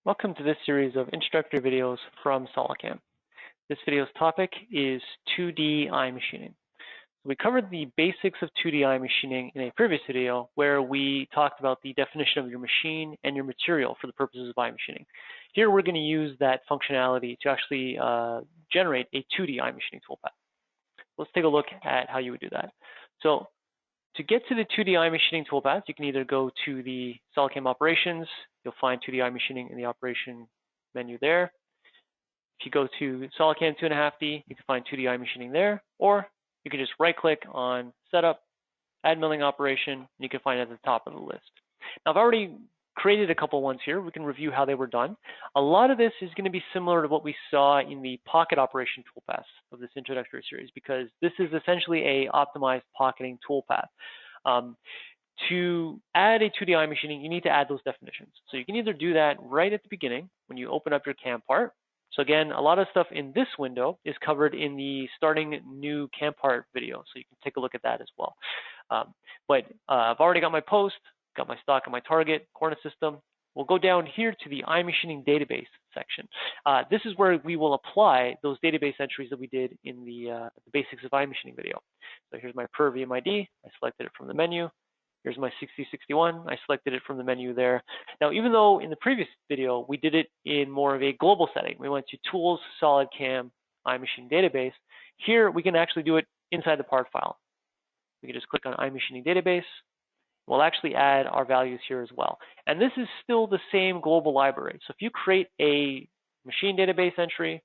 Welcome to this series of introductory videos from SolidCAM. This video's topic is 2D iMachining. We covered the basics of 2D iMachining in a previous video where we talked about the definition of your machine and your material for the purposes of iMachining. Here we're going to use that functionality to actually generate a 2D iMachining toolpath. Let's take a look at how you would do that. So to get to the 2D iMachining toolpath, you can either go to the SolidCAM operations. You'll find 2D iMachining in the operation menu there. If you go to SolidCAM 2.5D, you can find 2D iMachining there, or you can just right-click on Setup, Add Milling Operation, and you can find it at the top of the list. Now, I've already created a couple ones here. We can review how they were done. A lot of this is going to be similar to what we saw in the pocket operation toolpath of this introductory series, because this is essentially a optimized pocketing toolpath. To add a 2D iMachining, you need to add those definitions. So you can either do that right at the beginning when you open up your CAM part. So again, a lot of stuff in this window is covered in the starting new CAM part video, so you can take a look at that as well. I've already got my post, got my stock and my target, coordinate system. We'll go down here to the iMachining database section. This is where we will apply those database entries that we did in the basics of iMachining video. So here's my per VMID. I selected it from the menu. Here's my 6061. I selected it from the menu there. Now, even though in the previous video, we did it in more of a global setting, we went to Tools, SolidCAM, iMachining Database. Here, we can actually do it inside the part file. We can just click on iMachining Database. We'll actually add our values here as well. And this is still the same global library. So if you create a machine database entry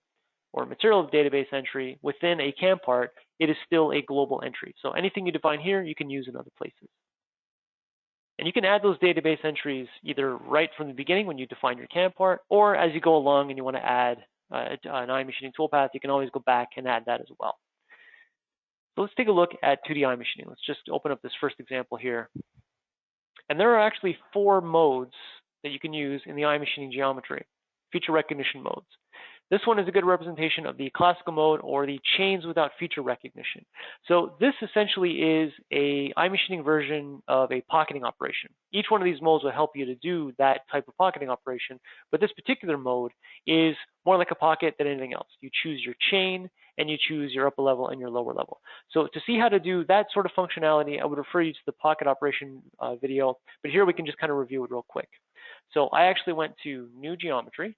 or a material database entry within a CAM part, it is still a global entry. So anything you define here, you can use in other places. And you can add those database entries either right from the beginning when you define your CAM part, or as you go along and you want to add an iMachining toolpath, you can always go back and add that as well. So let's take a look at 2D iMachining. Let's just open up this first example here. And there are actually 4 modes that you can use in the iMachining geometry, feature recognition modes. This one is a good representation of the classical mode or the chains without feature recognition. So this essentially is a iMachining version of a pocketing operation. Each one of these modes will help you to do that type of pocketing operation, but this particular mode is more like a pocket than anything else. You choose your chain and you choose your upper level and your lower level. So to see how to do that sort of functionality, I would refer you to the pocket operation video, but here we can just kind of review it real quick. So I actually went to New Geometry.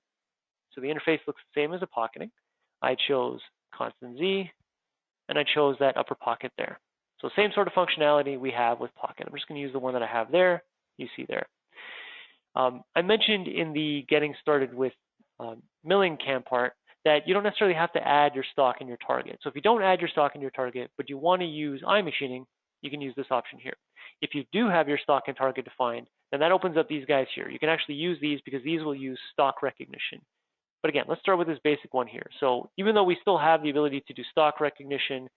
So the interface looks the same as a pocketing. I chose constant Z, and I chose that upper pocket there. So same sort of functionality we have with pocket. I'm just going to use the one that I have there. You see there. I mentioned in the getting started with milling CAM part that you don't necessarily have to add your stock and your target. So if you don't add your stock and your target, but you want to use iMachining, you can use this option here. If you do have your stock and target defined, then that opens up these guys here. You can actually use these because these will use stock recognition. But again, let's start with this basic one here. So even though we still have the ability to do stock recognition,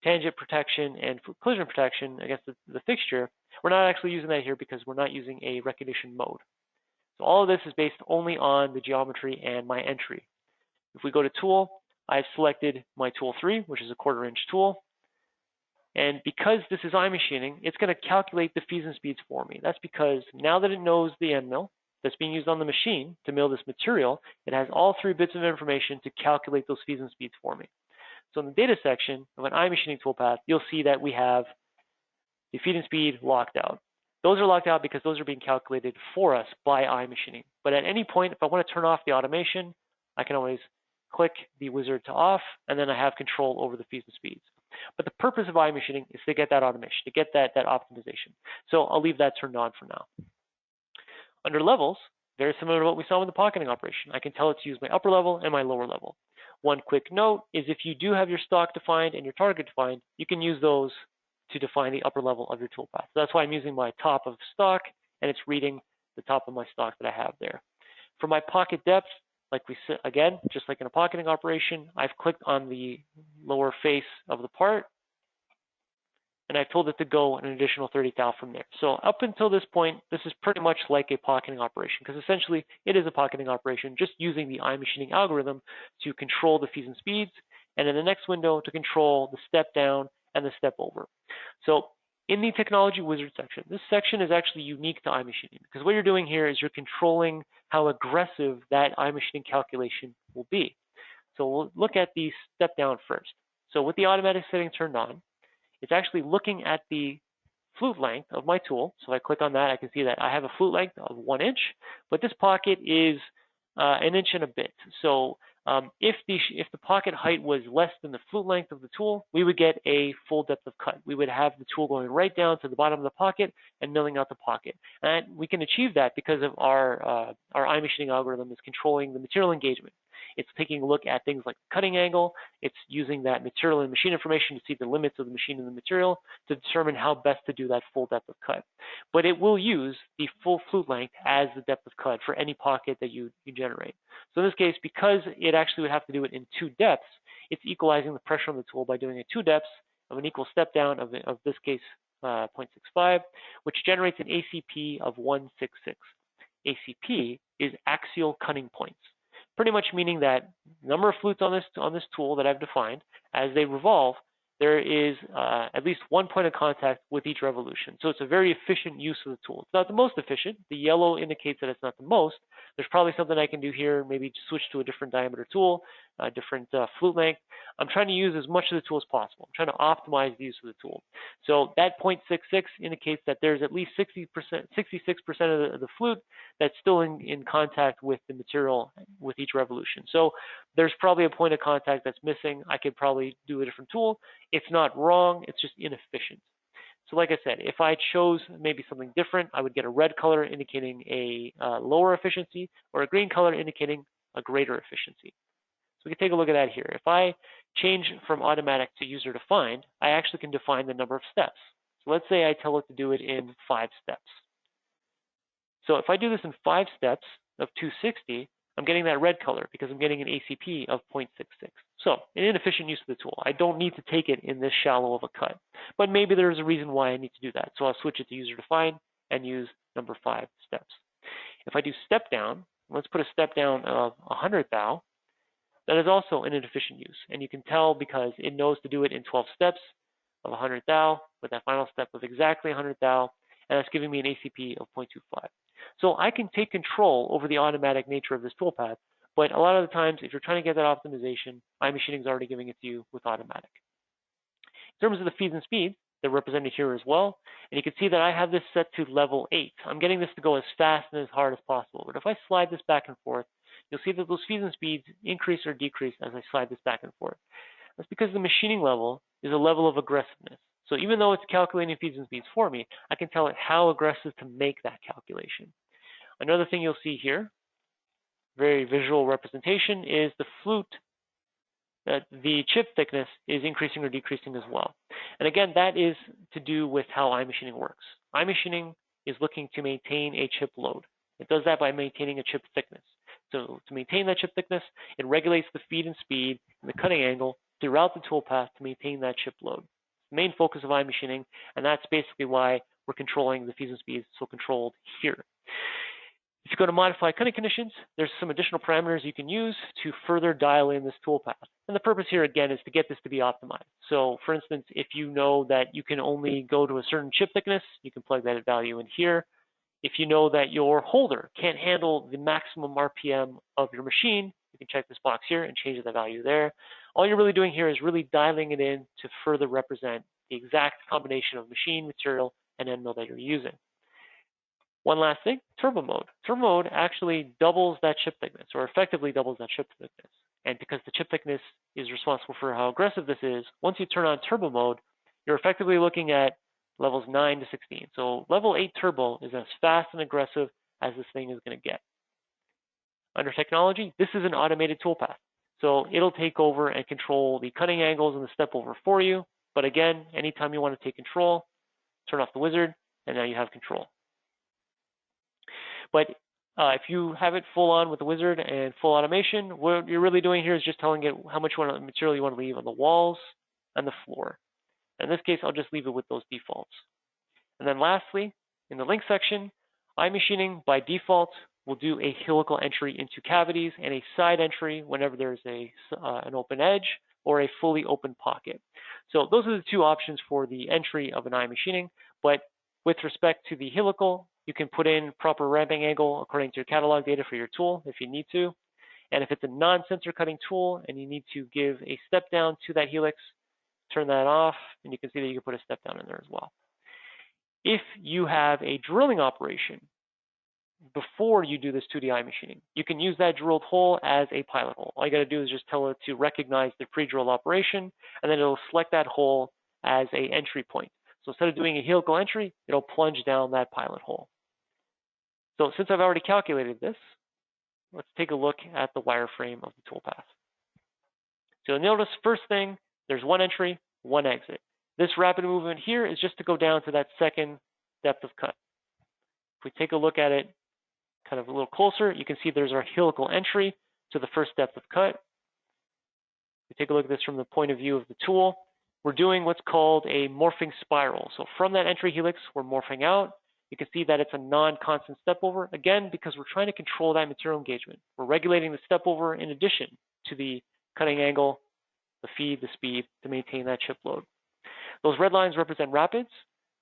tangent protection, and collision protection against the fixture, we're not actually using that here because we're not using a recognition mode. So all of this is based only on the geometry and my entry. If we go to Tool, I've selected my Tool 3, which is a 1/4" tool. And because this is iMachining, it's going to calculate the fees and speeds for me. That's because now that it knows the end mill that's being used on the machine to mill this material, it has all 3 bits of information to calculate those fees and speeds for me. So in the data section of an iMachining toolpath, you'll see that we have the feed and speed locked out. Those are locked out because those are being calculated for us by iMachining. But at any point, if I want to turn off the automation, I can always click the wizard to off, and then I have control over the fees and speeds. But the purpose of iMachining is to get that automation, to get that optimization. So I'll leave that turned on for now. Under levels, very similar to what we saw with the pocketing operation. I can tell it to use my upper level and my lower level. One quick note is if you do have your stock defined and your target defined, you can use those to define the upper level of your toolpath. So that's why I'm using my top of stock, and it's reading the top of my stock that I have there. For my pocket depth, like we said, again, just like in a pocketing operation, I've clicked on the lower face of the part, and I've told it to go an additional 30 thou from there. So up until this point, this is pretty much like a pocketing operation, because essentially it is a pocketing operation, just using the iMachining algorithm to control the fees and speeds, and in the next window to control the step down and the step over. So In the Technology Wizard section, this section is actually unique to iMachining because what you're doing here is you're controlling how aggressive that iMachining calculation will be. So we'll look at the step down first. So with the automatic setting turned on, it's actually looking at the flute length of my tool. So if I click on that, I can see that I have a flute length of 1 inch, but this pocket is 1 inch and a bit. So if the pocket height was less than the flute length of the tool, we would get a full depth of cut. We would have the tool going right down to the bottom of the pocket and milling out the pocket. And we can achieve that because of our iMachining algorithm is controlling the material engagement. It's taking a look at things like cutting angle. It's using that material and machine information to see the limits of the machine and the material to determine how best to do that full depth of cut. But it will use the full flute length as the depth of cut for any pocket that you generate. So in this case, because it actually would have to do it in 2 depths, it's equalizing the pressure on the tool by doing it 2 depths of an equal step down of this case 0.65, which generates an ACP of 166. ACP is axial cutting points, pretty much meaning that the number of flutes on this tool that I've defined, as they revolve, there is at least 1 point of contact with each revolution. So it's a very efficient use of the tool. It's not the most efficient. The yellow indicates that it's not the most. There's probably something I can do here, maybe switch to a different diameter tool, a different flute length. I'm trying to use as much of the tool as possible. I'm trying to optimize the use of the tool. So that 0.66 indicates that there's at least 66% of the flute that's still in contact with the material with each revolution. So there's probably a point of contact that's missing. I could probably do a different tool. It's not wrong, it's just inefficient. So like I said, if I chose maybe something different, I would get a red color indicating a lower efficiency or a green color indicating a greater efficiency. So we can take a look at that here. If I change from automatic to user defined, I actually can define the number of steps. So let's say I tell it to do it in 5 steps. So if I do this in 5 steps of 260, I'm getting that red color because I'm getting an ACP of 0.66. So an inefficient use of the tool. I don't need to take it in this shallow of a cut, but maybe there's a reason why I need to do that. So I'll switch it to user defined and use number 5 steps. If I do step down, let's put a step down of 100 thou, that is also an inefficient use. And you can tell because it knows to do it in 12 steps of 100 thou with that final step of exactly 100 thou, and that's giving me an ACP of 0.25. So I can take control over the automatic nature of this toolpath, but a lot of the times, if you're trying to get that optimization, iMachining is already giving it to you with automatic. In terms of the feeds and speeds, they're represented here as well, and you can see that I have this set to level 8. I'm getting this to go as fast and as hard as possible, but if I slide this back and forth, you'll see that those feeds and speeds increase or decrease as I slide this back and forth. That's because the machining level is a level of aggressiveness. So even though it's calculating feeds and speeds for me, I can tell it how aggressive to make that calculation. Another thing you'll see here, very visual representation, is the flute, the chip thickness is increasing or decreasing as well. And again, that is to do with how iMachining works. iMachining is looking to maintain a chip load. It does that by maintaining a chip thickness. So to maintain that chip thickness, it regulates the feed and speed and the cutting angle throughout the toolpath to maintain that chip load. The main focus of iMachining, and that's basically why we're controlling the feeds and speeds so controlled here. If you go to modify cutting conditions, there's some additional parameters you can use to further dial in this toolpath. And the purpose here, again, is to get this to be optimized. So for instance, if you know that you can only go to a certain chip thickness, you can plug that value in here. If you know that your holder can't handle the maximum RPM of your machine, you can check this box here and change the value there. All you're really doing here is really dialing it in to further represent the exact combination of machine, material, and end mill that you're using. One last thing, turbo mode. Turbo mode actually doubles that chip thickness, or effectively doubles that chip thickness. And because the chip thickness is responsible for how aggressive this is, once you turn on turbo mode, you're effectively looking at levels 9 to 16. So level 8 turbo is as fast and aggressive as this thing is going to get. Under technology, this is an automated toolpath. So it'll take over and control the cutting angles and the step over for you. But again, anytime you want to take control, turn off the wizard, and now you have control. But if you have it full on with the wizard and full automation, what you're really doing here is just telling it how much material you want to leave on the walls and the floor. In this case, I'll just leave it with those defaults. And then lastly, in the link section, iMachining by default will do a helical entry into cavities and a side entry whenever there's an open edge or a fully open pocket. So those are the two options for the entry of an iMachining, but with respect to the helical, you can put in proper ramping angle according to your catalog data for your tool if you need to. And if it's a non-sensor cutting tool and you need to give a step down to that helix, turn that off, and you can see that you can put a step down in there as well. If you have a drilling operation before you do this 2D iMachining, you can use that drilled hole as a pilot hole. All you got to do is just tell it to recognize the pre-drill operation, and then it'll select that hole as an entry point. So instead of doing a helical entry, it'll plunge down that pilot hole. So since I've already calculated this, let's take a look at the wireframe of the toolpath. So you'll notice first thing, there's one entry, one exit. This rapid movement here is just to go down to that second depth of cut. If we take a look at it kind of a little closer, you can see there's our helical entry to the first depth of cut. If we take a look at this from the point of view of the tool, we're doing what's called a morphing spiral. So from that entry helix, we're morphing out. You can see that it's a non-constant step over, again, because we're trying to control that material engagement. We're regulating the step over in addition to the cutting angle, the feed, the speed to maintain that chip load. Those red lines represent rapids.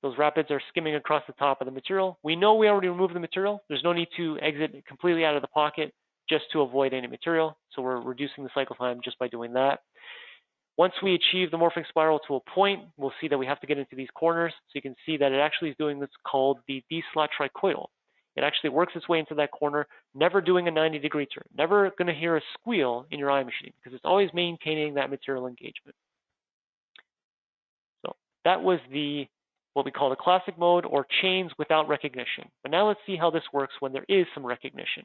Those rapids are skimming across the top of the material. We know we already removed the material. There's no need to exit completely out of the pocket just to avoid any material. So we're reducing the cycle time just by doing that. Once we achieve the morphing spiral to a point, we'll see that we have to get into these corners. So you can see that it actually is doing what's called the D-slot tricoidal. It actually works its way into that corner, never doing a 90-degree turn, never going to hear a squeal in your iMachining because it's always maintaining that material engagement. So that was what we call the classic mode, or chains without recognition. But now let's see how this works when there is some recognition.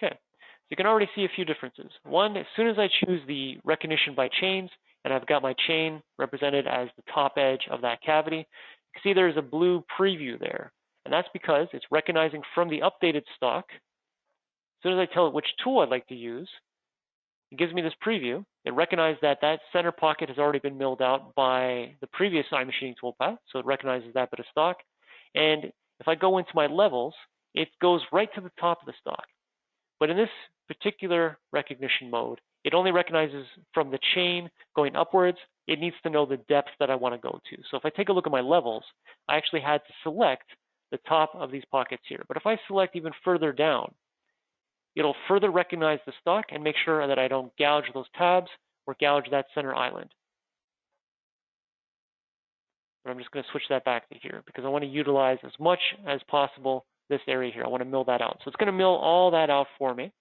Okay, so you can already see a few differences. One, as soon as I choose the recognition by chains, and I've got my chain represented as the top edge of that cavity, you can see there's a blue preview there. And that's because it's recognizing from the updated stock. As soon as I tell it which tool I'd like to use, it gives me this preview. It recognizes that that center pocket has already been milled out by the previous iMachining toolpath, so it recognizes that bit of stock. And if I go into my levels, it goes right to the top of the stock. But in this particular recognition mode, it only recognizes from the chain going upwards. It needs to know the depth that I want to go to. So if I take a look at my levels, I actually had to select the top of these pockets here. But if I select even further down, it'll further recognize the stock and make sure that I don't gouge those tabs or gouge that center island. But I'm just going to switch that back to here because I want to utilize as much as possible this area here. I want to mill that out. So it's going to mill all that out for me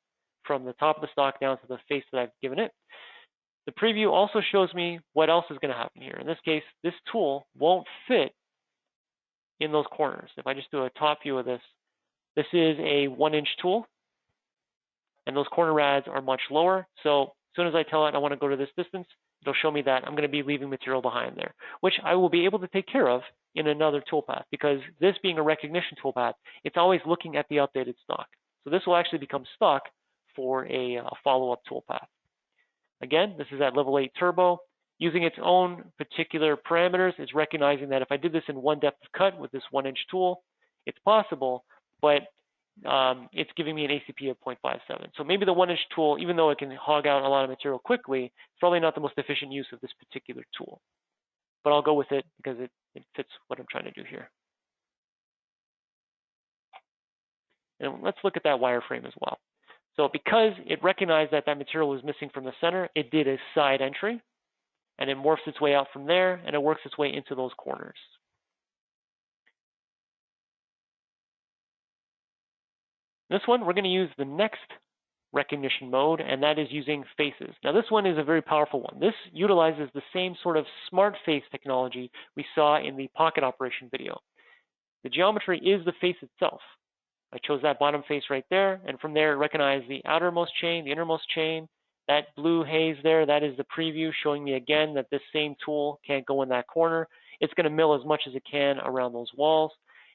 from the top of the stock down to the face that I've given it. The preview also shows me what else is going to happen here. In this case, this tool won't fit in those corners. If I just do a top view of this, this is a 1-inch tool, and those corner rads are much lower. So as soon as I tell it I want to go to this distance, it'll show me that I'm going to be leaving material behind there, which I will be able to take care of in another toolpath, because this being a recognition toolpath, it's always looking at the updated stock. So this will actually become stock for a follow-up toolpath. Again, this is at level 8 turbo. Using its own particular parameters, it's recognizing that if I did this in one depth of cut with this 1-inch tool, it's possible, but it's giving me an ACP of 0.57. So maybe the 1-inch tool, even though it can hog out a lot of material quickly, it's probably not the most efficient use of this particular tool. But I'll go with it because it fits what I'm trying to do here. And let's look at that wireframe as well. So because it recognized that that material was missing from the center, it did a side entry, and it morphs its way out from there, and it works its way into those corners. This one, we're going to use the next recognition mode, and that is using faces. Now, this one is a very powerful one. This utilizes the same sort of smart face technology we saw in the pocket operation video. The geometry is the face itself. I chose that bottom face right there, and from there it recognized the outermost chain, the innermost chain. That blue haze there, that is the preview showing me again that this same tool can't go in that corner. It's going to mill as much as it can around those walls.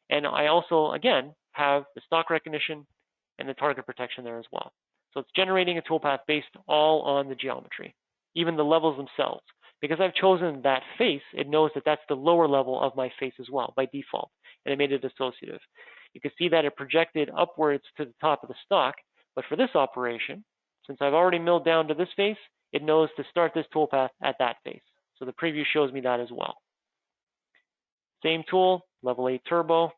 And I also, again, have the stock recognition and the target protection there as well. So it's generating a toolpath based all on the geometry, even the levels themselves. because I've chosen that face, it knows that that's the lower level of my face as well by default, and it made it associative. You can see that it projected upwards to the top of the stock, but for this operation, since I've already milled down to this face, it knows to start this toolpath at that face. So the preview shows me that as well. Same tool, level 8 turbo,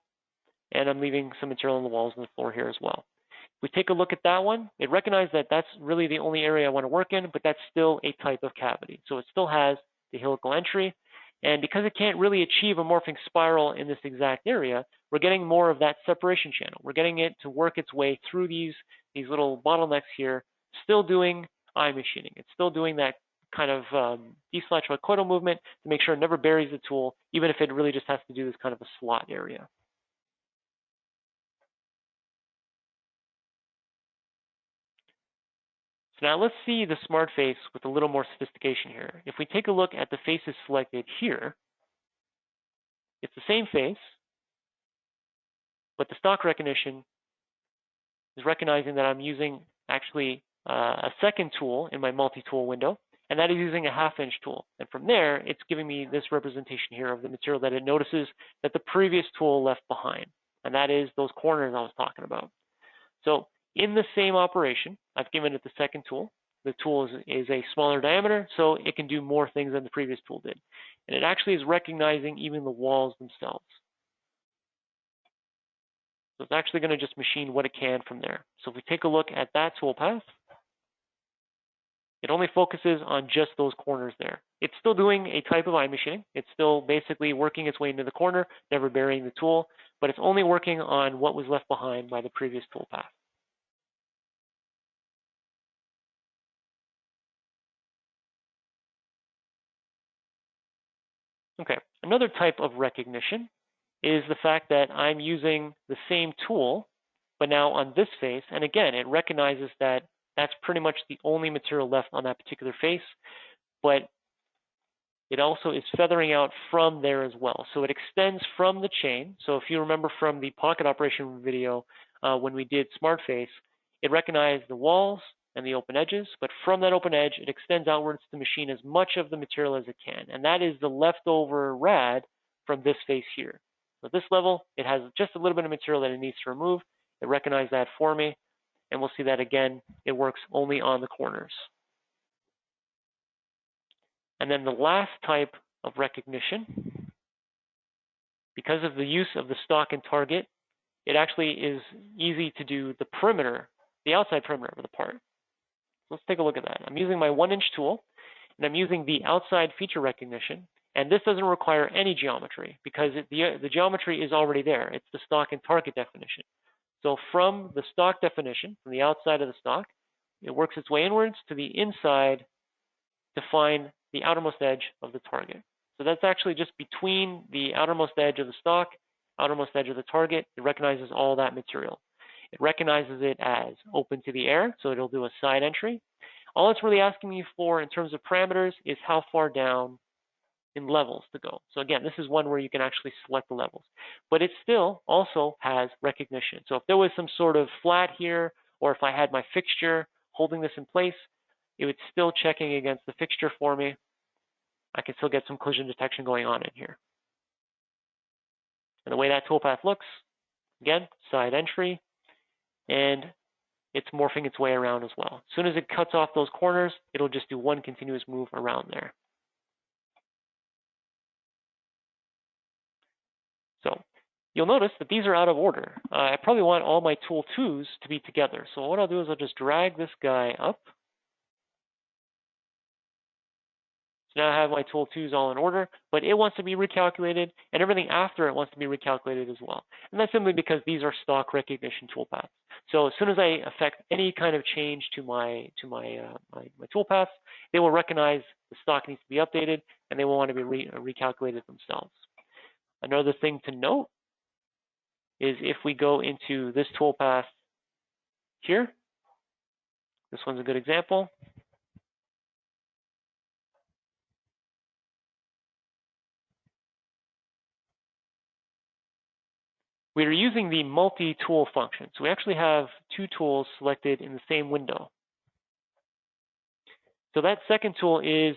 and I'm leaving some material on the walls and the floor here as well. If we take a look at that one, it recognized that that's really the only area I want to work in, but that's still a type of cavity. So it still has the helical entry, and because it can't really achieve a morphing spiral in this exact area, we're getting more of that separation channel. We're getting it to work its way through these little bottlenecks here, still doing iMachining. It's still doing that kind of deslatrocoidal movement to make sure it never buries the tool, even if it really just has to do this kind of a slot area. So now let's see the smart face with a little more sophistication here. If we take a look at the faces selected here, it's the same face, but the stock recognition is recognizing that I'm using actually a second tool in my multi-tool window, and that is using a 1/2-inch tool. And from there, it's giving me this representation here of the material that it notices that the previous tool left behind, and that is those corners I was talking about. So in the same operation, I've given it the second tool. The tool is a smaller diameter, so it can do more things than the previous tool did. And it actually is recognizing even the walls themselves. So it's actually going to just machine what it can from there. So if we take a look at that toolpath, it only focuses on just those corners there. It's still doing a type of iMachining. It's still basically working its way into the corner, never burying the tool, but it's only working on what was left behind by the previous toolpath. Okay, another type of recognition is the fact that I'm using the same tool, but now on this face, and again, it recognizes that that's pretty much the only material left on that particular face, but it also is feathering out from there as well. So it extends from the chain. So if you remember from the pocket operation video when we did Smart Face, it recognized the walls and the open edges, but from that open edge, it extends outwards to machine as much of the material as it can. And that is the leftover rad from this face here. So at this level, it has just a little bit of material that it needs to remove. It recognized that for me, and we'll see that again, it works only on the corners. And then the last type of recognition, because of the use of the stock and target, it actually is easy to do the perimeter, the outside perimeter of the part. Let's take a look at that. I'm using my 1-inch tool, and I'm using the outside feature recognition, and this doesn't require any geometry because the geometry is already there. It's the stock and target definition. So from the stock definition, from the outside of the stock, it works its way inwards to the inside to find the outermost edge of the target. So that's actually just between the outermost edge of the stock, outermost edge of the target. It recognizes all that material. It recognizes it as open to the air, so it'll do a side entry. All it's really asking me for in terms of parameters is how far down in levels to go. So again, this is one where you can actually select the levels. But it still also has recognition. So if there was some sort of flat here, or if I had my fixture holding this in place, it would still checking against the fixture for me. I can still get some collision detection going on in here. And the way that toolpath looks, again, side entry, and it's morphing its way around as well. As soon as it cuts off those corners, it'll just do one continuous move around there. So you'll notice that these are out of order. I probably want all my tool 2s to be together. So what I'll do is I'll just drag this guy up. So now I have my tool 2s all in order, but it wants to be recalculated, and everything after it wants to be recalculated as well. And that's simply because these are stock recognition toolpaths. So as soon as I affect any kind of change to my toolpaths, they will recognize the stock needs to be updated, and they will want to be recalculated themselves. Another thing to note is if we go into this toolpath here, this one's a good example. We are using the multi-tool function. So we actually have 2 tools selected in the same window. So that second tool is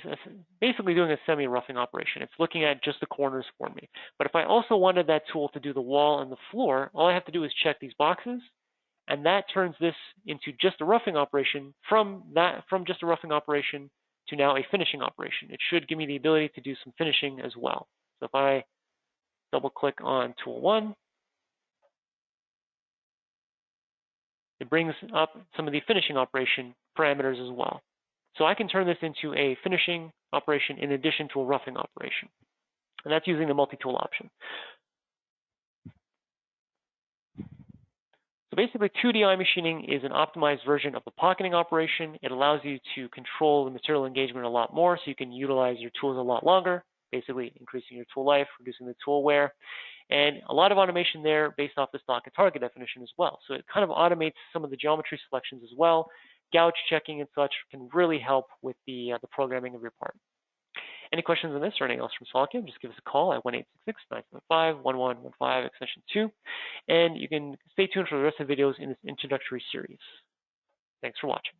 basically doing a semi-roughing operation. It's looking at just the corners for me. But if I also wanted that tool to do the wall and the floor, all I have to do is check these boxes, and that turns this into just a roughing operation. From just a roughing operation to now a finishing operation. It should give me the ability to do some finishing as well. So if I double click on tool 1, it brings up some of the finishing operation parameters as well. So I can turn this into a finishing operation in addition to a roughing operation. And that's using the multi-tool option. So basically, 2D iMachining is an optimized version of the pocketing operation. It allows you to control the material engagement a lot more, so you can utilize your tools a lot longer, basically increasing your tool life, reducing the tool wear. And a lot of automation there based off the stock and target definition as well. So it kind of automates some of the geometry selections as well. Gouge checking and such can really help with the programming of your part. Any questions on this or anything else from SolidCAM, just give us a call at 1-866-975-1115, extension 2. And you can stay tuned for the rest of the videos in this introductory series. Thanks for watching.